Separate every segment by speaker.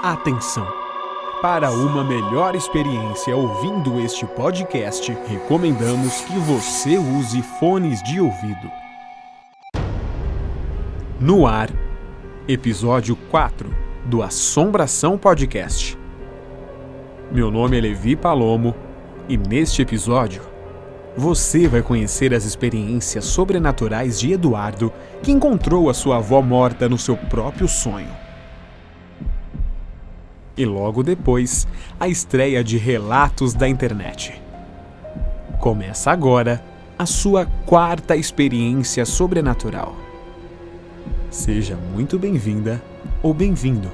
Speaker 1: Atenção! Para uma melhor experiência ouvindo este podcast, recomendamos que você use fones de ouvido. No ar, episódio 4 do Assombração Podcast. Meu nome é Levi Palomo e neste episódio você vai conhecer as experiências sobrenaturais de Eduardo, que encontrou a sua avó morta no seu próprio sonho. E logo depois, a estreia de Relatos da Internet. Começa agora a sua quarta experiência sobrenatural. Seja muito bem-vinda ou bem-vindo.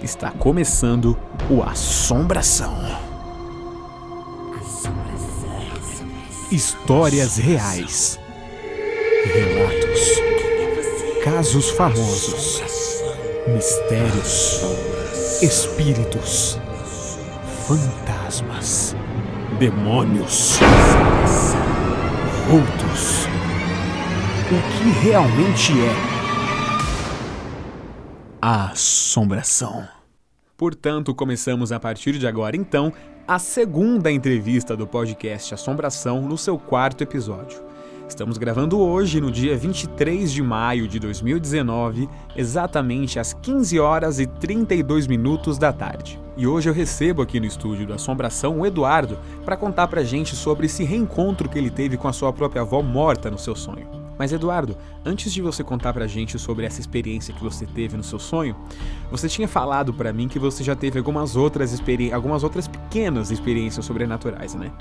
Speaker 1: Está começando o Assombração. Histórias reais. Relatos. Casos famosos. Mistérios. Espíritos. Fantasmas. Demônios. Vultos. O que realmente é a assombração? Portanto, começamos a partir de agora, então, a segunda entrevista do podcast Assombração no seu quarto episódio. Estamos gravando hoje, no dia 23 de maio de 2019, exatamente às 15 horas e 32 minutos da tarde. E hoje eu recebo aqui no estúdio do Assombração o Eduardo para contar pra gente sobre esse reencontro que ele teve com a sua própria avó morta no seu sonho. Mas Eduardo, antes de você contar pra gente sobre essa experiência que você teve no seu sonho, você tinha falado pra mim que você já teve algumas outras pequenas experiências sobrenaturais, né?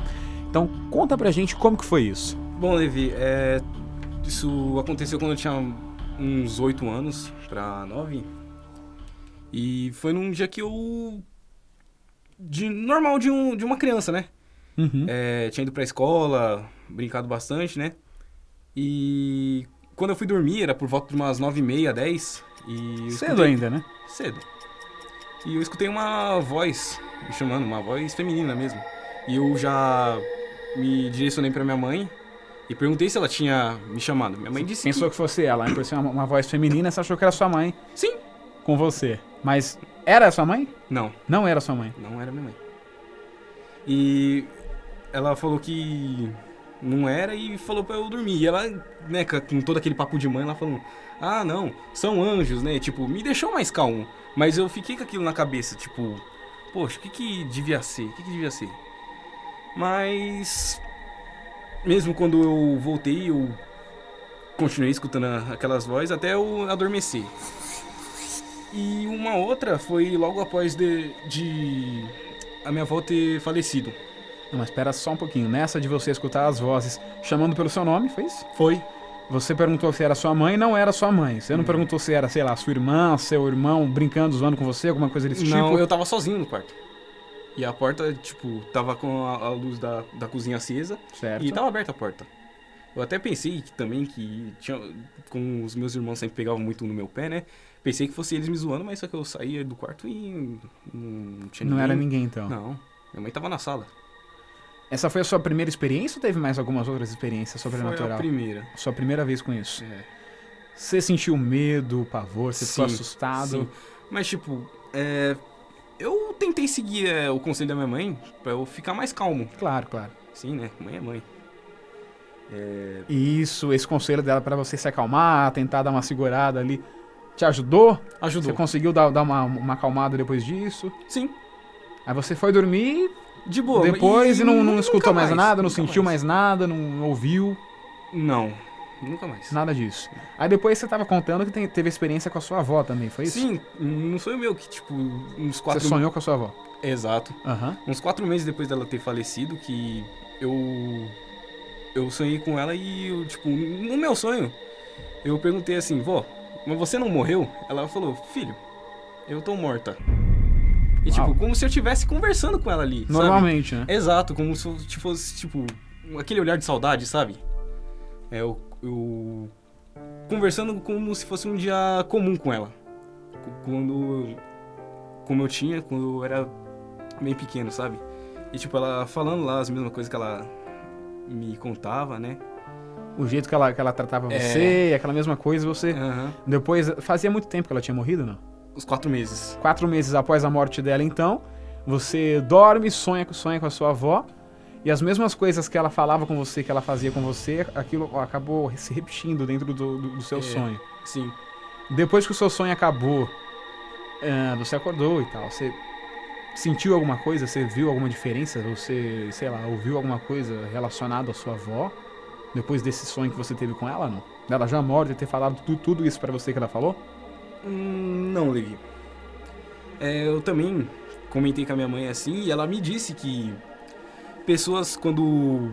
Speaker 1: Então conta pra gente como que foi isso.
Speaker 2: Bom, Levi, isso aconteceu quando eu tinha uns 8 anos pra 9. E foi num dia que eu... normal de uma criança, né?
Speaker 1: Uhum.
Speaker 2: Tinha ido pra escola, brincado bastante, né? E quando eu fui dormir, era por volta de umas 9h30, 10. E
Speaker 1: cedo ainda, né?
Speaker 2: Cedo. E eu escutei uma voz me chamando, uma voz feminina mesmo. E eu já me direcionei pra minha mãe e perguntei se ela tinha me chamado. Minha mãe disse
Speaker 1: Pensou que fosse ela, né? Por ser uma voz feminina, você achou que era sua mãe.
Speaker 2: Sim.
Speaker 1: Com você. Mas era sua mãe?
Speaker 2: Não.
Speaker 1: Não era sua mãe?
Speaker 2: Não era minha mãe. E ela falou que não era e falou pra eu dormir. E ela, né, com todo aquele papo de mãe, ela falou: ah, não, são anjos, né? Tipo, me deixou mais calmo. Mas eu fiquei com aquilo na cabeça, tipo, poxa, o que devia ser? O que devia ser? Mas mesmo quando eu voltei, eu continuei escutando aquelas vozes até eu adormecer. E uma outra foi logo após de a minha avó ter falecido.
Speaker 1: Não, mas espera só um pouquinho. Nessa de você escutar as vozes chamando pelo seu nome, foi isso?
Speaker 2: Foi.
Speaker 1: Você perguntou se era sua mãe, não era sua mãe. Você não perguntou se era, sei lá, sua irmã, seu irmão brincando, zoando com você, alguma coisa desse tipo?
Speaker 2: Não, eu tava sozinho no quarto. E a porta, tipo, tava com a luz da cozinha acesa.
Speaker 1: Certo.
Speaker 2: E tava aberta a porta. Eu até pensei que tinha, como os meus irmãos sempre pegavam muito no meu pé, né? Pensei que fosse eles me zoando, mas só que eu saía do quarto e não tinha ninguém.
Speaker 1: Não era ninguém, então?
Speaker 2: Não, minha mãe tava na sala.
Speaker 1: Essa foi a sua primeira experiência ou teve mais algumas outras experiências sobrenaturais?
Speaker 2: Foi a primeira.
Speaker 1: Sua primeira vez com isso?
Speaker 2: É.
Speaker 1: Você sentiu medo, pavor, você ficou
Speaker 2: Sim,
Speaker 1: assustado?
Speaker 2: Sim. Mas, tipo, eu tentei seguir o conselho da minha mãe pra eu ficar mais calmo.
Speaker 1: Claro, claro.
Speaker 2: Sim, né? Mãe é mãe.
Speaker 1: Isso, esse conselho dela pra você se acalmar, tentar dar uma segurada ali, te ajudou?
Speaker 2: Ajudou.
Speaker 1: Você conseguiu dar uma acalmada depois disso?
Speaker 2: Sim.
Speaker 1: Aí você foi dormir
Speaker 2: de boa.
Speaker 1: Depois e não escutou mais nada, não
Speaker 2: nunca
Speaker 1: sentiu
Speaker 2: mais
Speaker 1: nada, não ouviu?
Speaker 2: Não, nunca mais.
Speaker 1: Nada disso. Aí depois você tava contando que teve experiência com a sua avó também, foi isso?
Speaker 2: Sim, não foi o meu que, tipo, uns 4...
Speaker 1: Você sonhou com a sua avó?
Speaker 2: Exato. Uns 4 meses depois dela ter falecido, que eu sonhei com ela e, eu, tipo, no meu sonho, eu perguntei assim: vó, mas você não morreu? Ela falou: filho, eu tô morta. E, tipo, como se eu estivesse conversando com ela ali,
Speaker 1: normalmente,
Speaker 2: sabe?
Speaker 1: Né?
Speaker 2: Exato, como se fosse, tipo, aquele olhar de saudade, sabe? Eu conversando como se fosse um dia comum com ela. Como eu tinha quando eu era bem pequeno, sabe? E, tipo, ela falando lá as mesmas coisas que ela me contava, né?
Speaker 1: O jeito que ela tratava você, aquela mesma coisa, você...
Speaker 2: Uhum.
Speaker 1: Depois, fazia muito tempo que ela tinha morrido, não?
Speaker 2: Uns 4 meses.
Speaker 1: 4 meses após a morte dela, então, você dorme, sonha com a sua avó, e as mesmas coisas que ela falava com você, que ela fazia com você, aquilo acabou se repetindo dentro do seu sonho.
Speaker 2: Sim.
Speaker 1: Depois que o seu sonho acabou, você acordou e tal, você sentiu alguma coisa, você viu alguma diferença, você, sei lá, ouviu alguma coisa relacionada à sua avó, depois desse sonho que você teve com ela, não? Ela já morta e ter falado tudo isso pra você que ela falou?
Speaker 2: Não, Levi. Eu também comentei com a minha mãe assim, e ela me disse que pessoas quando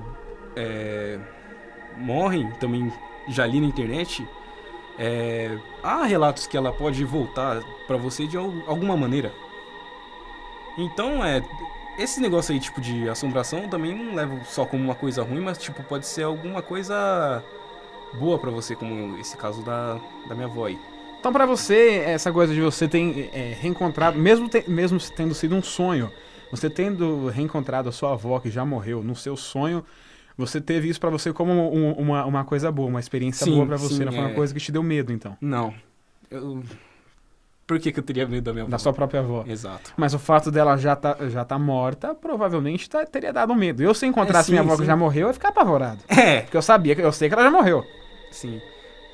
Speaker 2: morrem, também já li na internet, há relatos que ela pode voltar pra você de alguma maneira. Então, esse negócio aí, tipo, de assombração, também não levo só como uma coisa ruim, mas, tipo, pode ser alguma coisa boa pra você, como esse caso da minha avó aí.
Speaker 1: Então, pra você, essa coisa de você ter reencontrado, mesmo tendo sido um sonho, você tendo reencontrado a sua avó que já morreu no seu sonho, você teve isso pra você como uma coisa boa, uma experiência boa pra você, não foi uma coisa que te deu medo, então?
Speaker 2: Não. Por que eu teria medo da minha avó?
Speaker 1: Da sua própria avó.
Speaker 2: Exato.
Speaker 1: Mas o fato dela já tá morta, provavelmente teria dado medo. Eu, se encontrasse minha avó que já morreu, eu ia ficar apavorado. Porque eu sei que ela já morreu.
Speaker 2: Sim.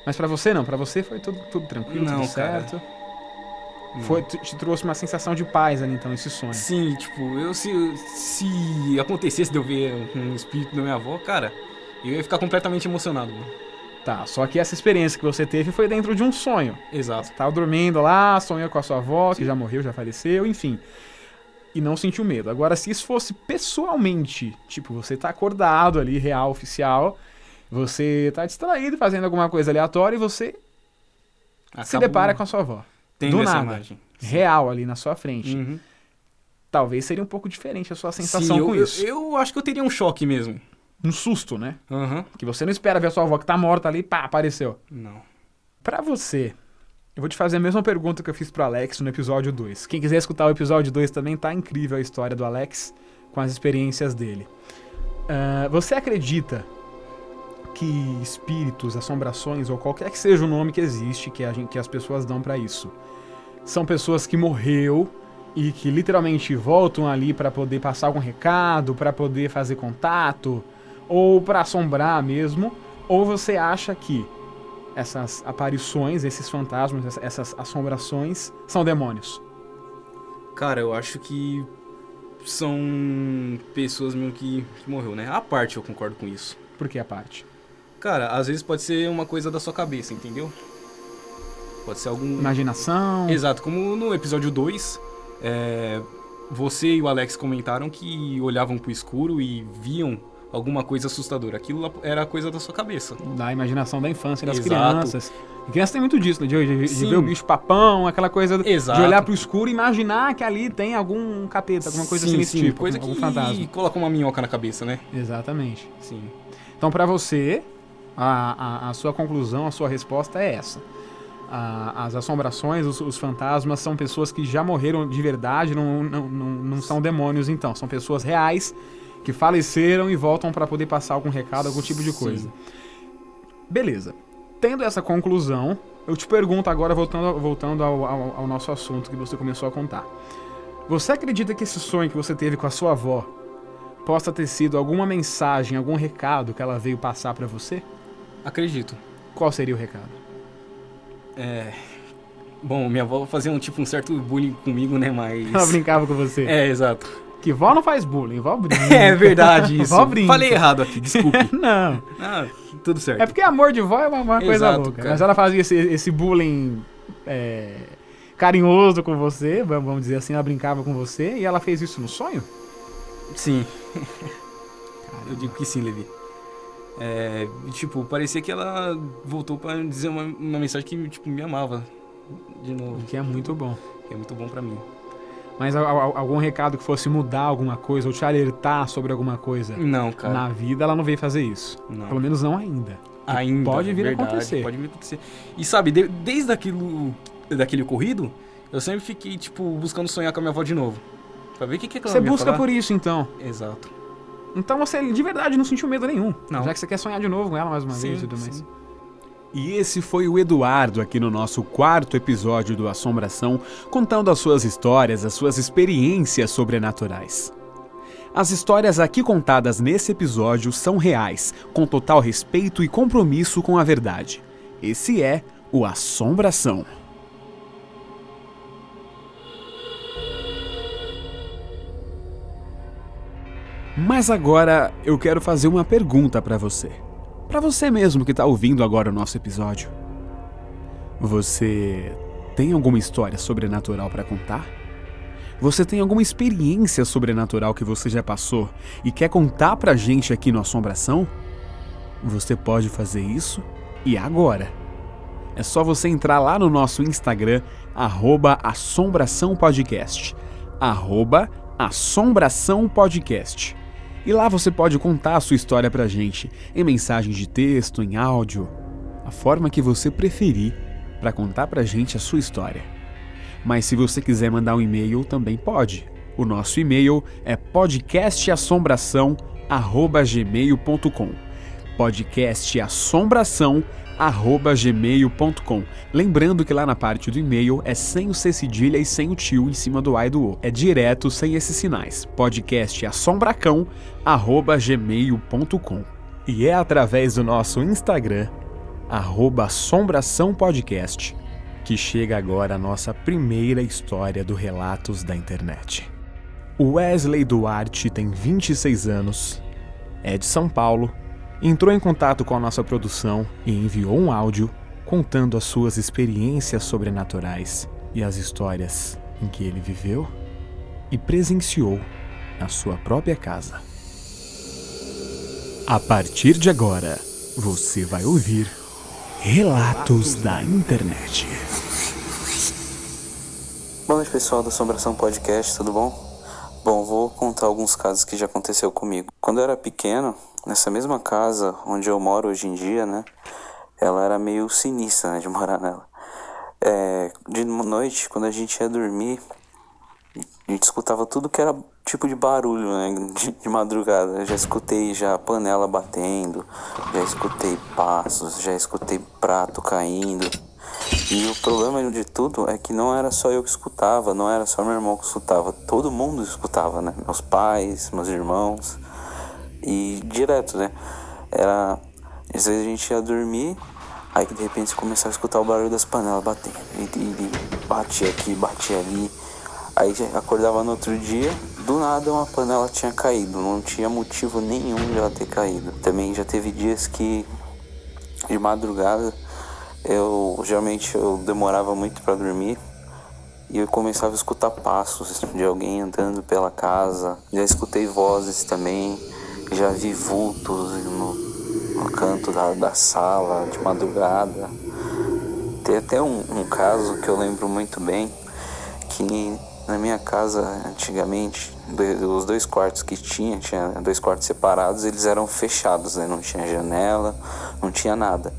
Speaker 1: Mas pra você não, pra você foi tudo tranquilo, tudo certo. Te trouxe uma sensação de paz ali, então, esse sonho.
Speaker 2: Sim, tipo, se acontecesse de eu ver um espírito da minha avó, cara, eu ia ficar completamente emocionado, mano.
Speaker 1: Tá, só que essa experiência que você teve foi dentro de um sonho.
Speaker 2: Exato.
Speaker 1: Você tava dormindo lá, sonhou com a sua avó, que já morreu, já faleceu, enfim. E não sentiu medo. Agora, se isso fosse pessoalmente, tipo, você tá acordado ali, real, oficial, você tá distraído, fazendo alguma coisa aleatória e você se depara com a sua avó. Do nada.
Speaker 2: Imagem.
Speaker 1: Real ali na sua frente.
Speaker 2: Uhum.
Speaker 1: Talvez seria um pouco diferente a sua sensação com isso.
Speaker 2: Eu acho que eu teria um choque mesmo.
Speaker 1: Um susto, né?
Speaker 2: Uhum.
Speaker 1: Que você não espera ver a sua avó que tá morta ali, pá, apareceu.
Speaker 2: Não.
Speaker 1: Pra você, eu vou te fazer a mesma pergunta que eu fiz pro Alex no episódio 2. Quem quiser escutar o episódio 2 também, tá incrível a história do Alex com as experiências dele. Você acredita que espíritos, assombrações ou qualquer que seja o nome que existe, que as pessoas dão pra isso, são pessoas que morreu e que literalmente voltam ali pra poder passar algum recado, pra poder fazer contato, ou pra assombrar mesmo? Ou você acha que essas aparições, esses fantasmas, essas assombrações são demônios?
Speaker 2: Cara, eu acho que são pessoas mesmo que morreu, né? A parte eu concordo com isso.
Speaker 1: Por que a parte?
Speaker 2: Cara, às vezes pode ser uma coisa da sua cabeça, entendeu? Pode ser algum...
Speaker 1: Imaginação.
Speaker 2: Exato, como no episódio 2, você e o Alex comentaram que olhavam pro escuro e viam alguma coisa assustadora. Aquilo era coisa da sua cabeça.
Speaker 1: Da imaginação da infância das
Speaker 2: Exato.
Speaker 1: crianças. E criança tem muito disso, né? De ver o bicho papão, aquela coisa
Speaker 2: Exato.
Speaker 1: De olhar pro escuro e imaginar que ali tem algum capeta, alguma coisa assim desse tipo.
Speaker 2: Coisa
Speaker 1: algum
Speaker 2: que
Speaker 1: fantasma.
Speaker 2: coloca uma minhoca na cabeça, né?
Speaker 1: Exatamente.
Speaker 2: Sim.
Speaker 1: Então, pra você, a sua conclusão, a sua resposta é essa. As assombrações, os fantasmas são pessoas que já morreram de verdade, não são demônios, então. São pessoas reais que faleceram e voltam pra poder passar algum recado, algum tipo de coisa.
Speaker 2: Sim.
Speaker 1: Beleza. Tendo essa conclusão, eu te pergunto agora, voltando ao nosso assunto que você começou a contar. Você acredita que esse sonho que você teve com a sua avó possa ter sido alguma mensagem, algum recado que ela veio passar pra você?
Speaker 2: Acredito.
Speaker 1: Qual seria o recado?
Speaker 2: Bom, minha avó fazia um certo bullying comigo, né, mas...
Speaker 1: Ela brincava com você.
Speaker 2: Exato.
Speaker 1: Que vó não faz bullying, vó brinca.
Speaker 2: É verdade isso.
Speaker 1: Vó brinca.
Speaker 2: Falei errado aqui, desculpe.
Speaker 1: Não.
Speaker 2: Tudo certo.
Speaker 1: É porque amor de vó é uma coisa
Speaker 2: Exato,
Speaker 1: louca.
Speaker 2: cara.
Speaker 1: Mas ela fazia esse bullying carinhoso com você, vamos dizer assim, ela brincava com você, e ela fez isso no sonho?
Speaker 2: Sim. Eu digo que sim, Levi. Tipo, parecia que ela voltou pra dizer uma mensagem que, tipo, me amava de novo.
Speaker 1: O que é muito bom.
Speaker 2: Que é muito bom pra mim.
Speaker 1: Mas algum recado que fosse mudar alguma coisa, ou te alertar sobre alguma coisa
Speaker 2: Não, cara.
Speaker 1: na vida, ela não veio fazer isso.
Speaker 2: Não.
Speaker 1: Pelo menos não ainda.
Speaker 2: Ainda.
Speaker 1: Pode vir a
Speaker 2: verdade,
Speaker 1: acontecer.
Speaker 2: Pode vir a acontecer. E sabe, desde daquele ocorrido, eu sempre fiquei, tipo, buscando sonhar com a minha avó de novo. Pra ver o que ela
Speaker 1: Você
Speaker 2: ia
Speaker 1: busca
Speaker 2: falar.
Speaker 1: por isso, então.
Speaker 2: Exato.
Speaker 1: Então você de verdade não sentiu medo nenhum.
Speaker 2: Não.
Speaker 1: Já que você quer sonhar de novo com ela mais uma
Speaker 2: Sim,
Speaker 1: vez e tudo mais.
Speaker 2: sim.
Speaker 1: E esse foi o Eduardo aqui no nosso 4º episódio do Assombração, contando as suas histórias, as suas experiências sobrenaturais. As histórias aqui contadas nesse episódio são reais, com total respeito e compromisso com a verdade. Esse é o Assombração. Mas agora eu quero fazer uma pergunta para você. Para você mesmo que está ouvindo agora o nosso episódio. Você tem alguma história sobrenatural para contar? Você tem alguma experiência sobrenatural que você já passou e quer contar pra gente aqui no Assombração? Você pode fazer isso e agora. É só você entrar lá no nosso Instagram, @assombraçãopodcast, @assombraçãopodcast. E lá você pode contar a sua história pra gente, em mensagem de texto, em áudio, a forma que você preferir para contar pra gente a sua história. Mas se você quiser mandar um e-mail, também pode. O nosso e-mail é podcastassombração@gmail.com. podcastassombração@gmail.com. Lembrando que lá na parte do e-mail é sem o C cedilha e sem o tio em cima do A e do O. É direto, sem esses sinais. podcastassombracão@gmail.com. E é através do nosso Instagram, @assombraçãopodcast, que chega agora a nossa primeira história do Relatos da Internet. O Wesley Duarte tem 26 anos, é de São Paulo, entrou em contato com a nossa produção e enviou um áudio contando as suas experiências sobrenaturais e as histórias em que ele viveu e presenciou na sua própria casa. A partir de agora, você vai ouvir Relatos da Internet.
Speaker 3: Boa noite, pessoal do Assombração Podcast, tudo bom? Bom, vou contar alguns casos que já aconteceu comigo. Quando eu era pequeno, nessa mesma casa onde eu moro hoje em dia, né? Ela era meio sinistra, né, de morar nela. De noite, quando a gente ia dormir, a gente escutava tudo que era tipo de barulho, né, de madrugada. Eu já escutei panela batendo, já escutei passos, já escutei prato caindo. E o problema de tudo é que não era só eu que escutava, não era só meu irmão que escutava, todo mundo escutava, né? Meus pais, meus irmãos. E direto, né? Às vezes a gente ia dormir, aí de repente começava a escutar o barulho das panelas batendo. E batia aqui, batia ali. Aí acordava no outro dia, do nada uma panela tinha caído, não tinha motivo nenhum de ela ter caído. Também já teve dias que, de madrugada, geralmente eu demorava muito para dormir e eu começava a escutar passos de alguém andando pela casa. Já escutei vozes também, já vi vultos no canto da sala de madrugada. Tem até um caso que eu lembro muito bem, que na minha casa antigamente, os 2 quartos que tinha 2 quartos separados, eles eram fechados, né? Não tinha janela, não tinha nada.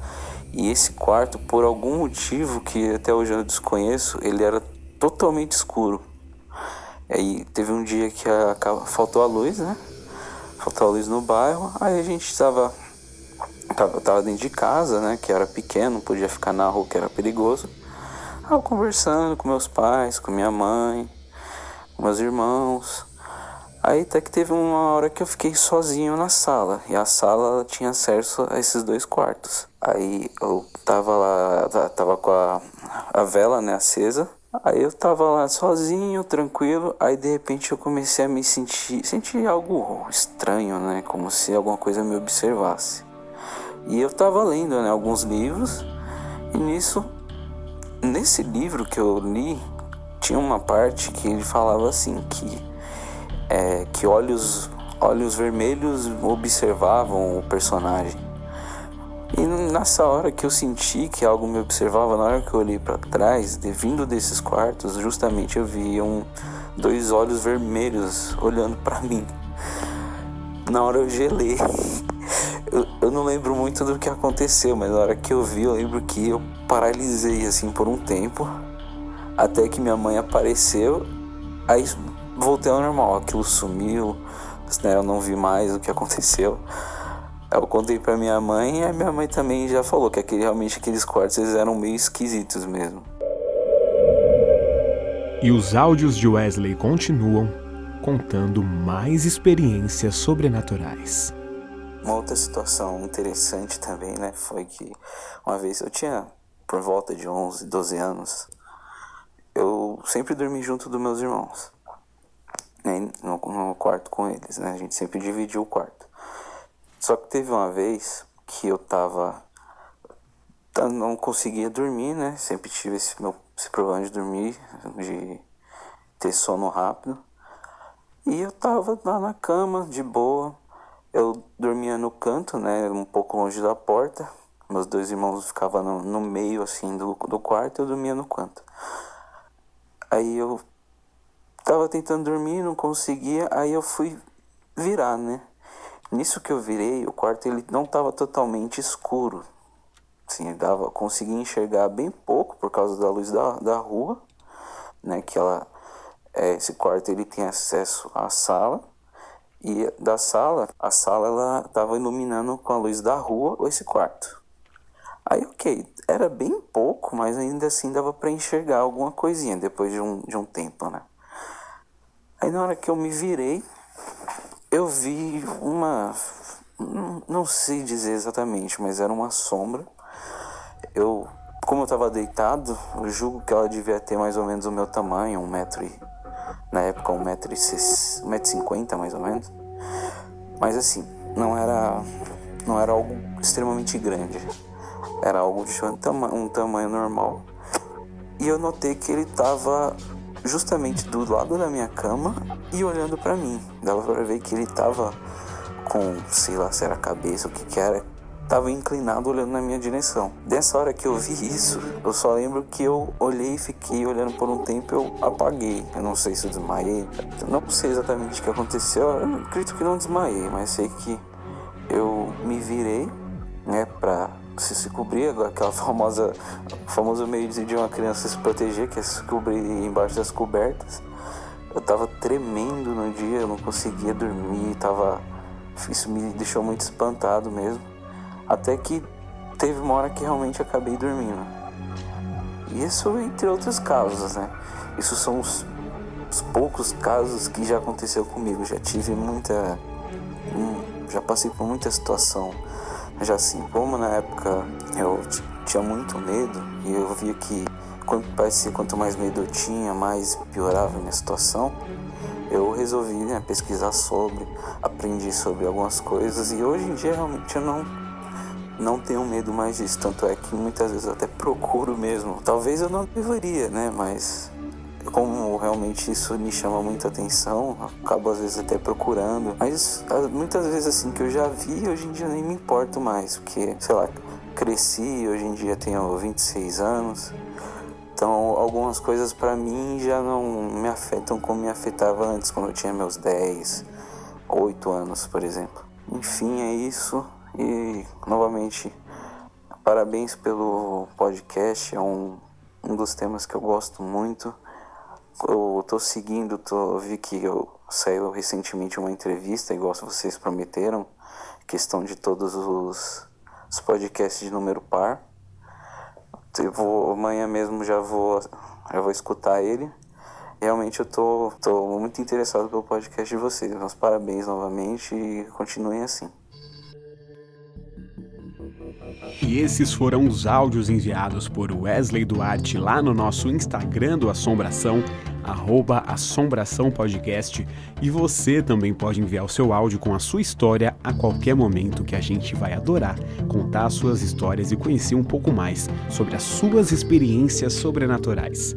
Speaker 3: E esse quarto, por algum motivo que até hoje eu desconheço, ele era totalmente escuro. Aí teve um dia que faltou a luz, né? Faltou a luz no bairro. Aí a gente tava dentro de casa, né? Que era pequeno, não podia ficar na rua, que era perigoso. Aí eu conversando com meus pais, com minha mãe, com meus irmãos. Aí até que teve uma hora que eu fiquei sozinho na sala. E a sala tinha acesso a esses 2 quartos. Aí eu tava lá, tava com a vela, né, acesa. Aí eu tava lá sozinho, tranquilo. Aí de repente eu comecei a me sentir algo estranho, né, como se alguma coisa me observasse. E eu tava lendo, né, alguns livros. E nesse livro que eu li, tinha uma parte que ele falava assim, que olhos vermelhos observavam o personagem. E nessa hora que eu senti que algo me observava, na hora que eu olhei para trás, vindo desses quartos, justamente eu vi 2 olhos vermelhos olhando para mim. Na hora eu gelei. Eu não lembro muito do que aconteceu, mas na hora que eu vi, eu lembro que eu paralisei assim por um tempo, até que minha mãe apareceu. Aí voltei ao normal, aquilo sumiu, né? Eu não vi mais o que aconteceu. Eu contei pra minha mãe e a minha mãe também já falou que realmente aqueles quartos eles eram meio esquisitos mesmo.
Speaker 1: E os áudios de Wesley continuam contando mais experiências sobrenaturais.
Speaker 3: Uma outra situação interessante também, né, foi que uma vez eu tinha por volta de 11, 12 anos, eu sempre dormi junto dos meus irmãos, né, no quarto com eles, né, a gente sempre dividia o quarto. Só que teve uma vez que eu não conseguia dormir, né, sempre tive esse problema de dormir, de ter sono rápido, e eu tava lá na cama, de boa. Eu dormia no canto, né, um pouco longe da porta. Meus dois irmãos ficavam no meio, assim, do quarto, eu dormia no canto. Aí eu tava tentando dormir, não conseguia, aí eu fui virar, né. Nisso que eu virei, o quarto ele não tava totalmente escuro. Assim, conseguia enxergar bem pouco por causa da luz da rua, né, que esse quarto ele tem acesso à sala. E da sala, a sala ela estava iluminando com a luz da rua esse quarto. Aí ok, era bem pouco, mas ainda assim dava para enxergar alguma coisinha depois de um tempo, né? Aí na hora que eu me virei, eu vi não sei dizer exatamente, mas era uma sombra. Como eu estava deitado, eu julgo que ela devia ter mais ou menos o meu tamanho, na época 1,50 m mais ou menos. Mas assim, não era algo extremamente grande. Era algo de um tamanho normal. E eu notei que ele estava justamente do lado da minha cama e olhando para mim. Dava para ver que ele estava com, sei lá se era a cabeça, o que era, estava inclinado olhando na minha direção. Dessa hora que eu vi isso, eu só lembro que eu olhei e fiquei olhando por um tempo, eu apaguei. Eu não sei se eu desmaiei, não sei exatamente o que aconteceu, eu acredito que não desmaiei, mas sei que eu me virei, né, pra se cobrir, aquela famoso meio de uma criança se proteger, que é se cobrir embaixo das cobertas. Eu tava tremendo no dia, eu não conseguia dormir, isso me deixou muito espantado mesmo. Até que teve uma hora que realmente acabei dormindo. Isso entre outros casos, né? Isso são os poucos casos que já aconteceu comigo. Já passei por muita situação. Já assim, como na época eu tinha muito medo e eu via que quanto mais medo eu tinha, mais piorava a minha situação, eu resolvi, né, pesquisar aprendi sobre algumas coisas e hoje em dia realmente eu não tenho medo mais disso, tanto é que muitas vezes eu até procuro mesmo. Talvez eu não deveria, né, mas como realmente isso me chama muita atenção, acabo às vezes até procurando, mas muitas vezes assim que eu já vi, hoje em dia eu nem me importo mais, porque, sei lá, cresci, hoje em dia tenho 26 anos, então algumas coisas pra mim já não me afetam como me afetava antes, quando eu tinha meus 10, 8 anos, por exemplo. Enfim, é isso. E, novamente, parabéns pelo podcast, é um dos temas que eu gosto muito. Eu tô seguindo, vi que saiu recentemente uma entrevista, igual vocês prometeram, questão de todos os podcasts de número par. Amanhã mesmo já vou escutar ele. Realmente eu tô muito interessado pelo podcast de vocês. Meus parabéns novamente e continuem assim.
Speaker 1: E esses foram os áudios enviados por Wesley Duarte lá no nosso Instagram do Assombração, @assombraçãopodcast, e você também pode enviar o seu áudio com a sua história a qualquer momento, que a gente vai adorar contar as suas histórias e conhecer um pouco mais sobre as suas experiências sobrenaturais.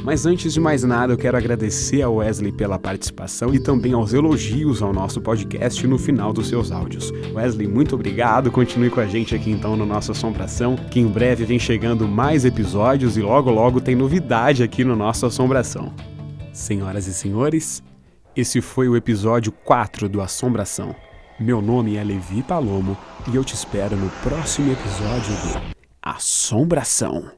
Speaker 1: Mas antes de mais nada, eu quero agradecer ao Wesley pela participação e também aos elogios ao nosso podcast no final dos seus áudios. Wesley, muito obrigado, continue com a gente aqui então no nosso Assombração, que em breve vem chegando mais episódios e logo logo tem novidade aqui no nosso Assombração. Senhoras e senhores, esse foi o episódio 4 do Assombração. Meu nome é Levi Palomo e eu te espero no próximo episódio do Assombração.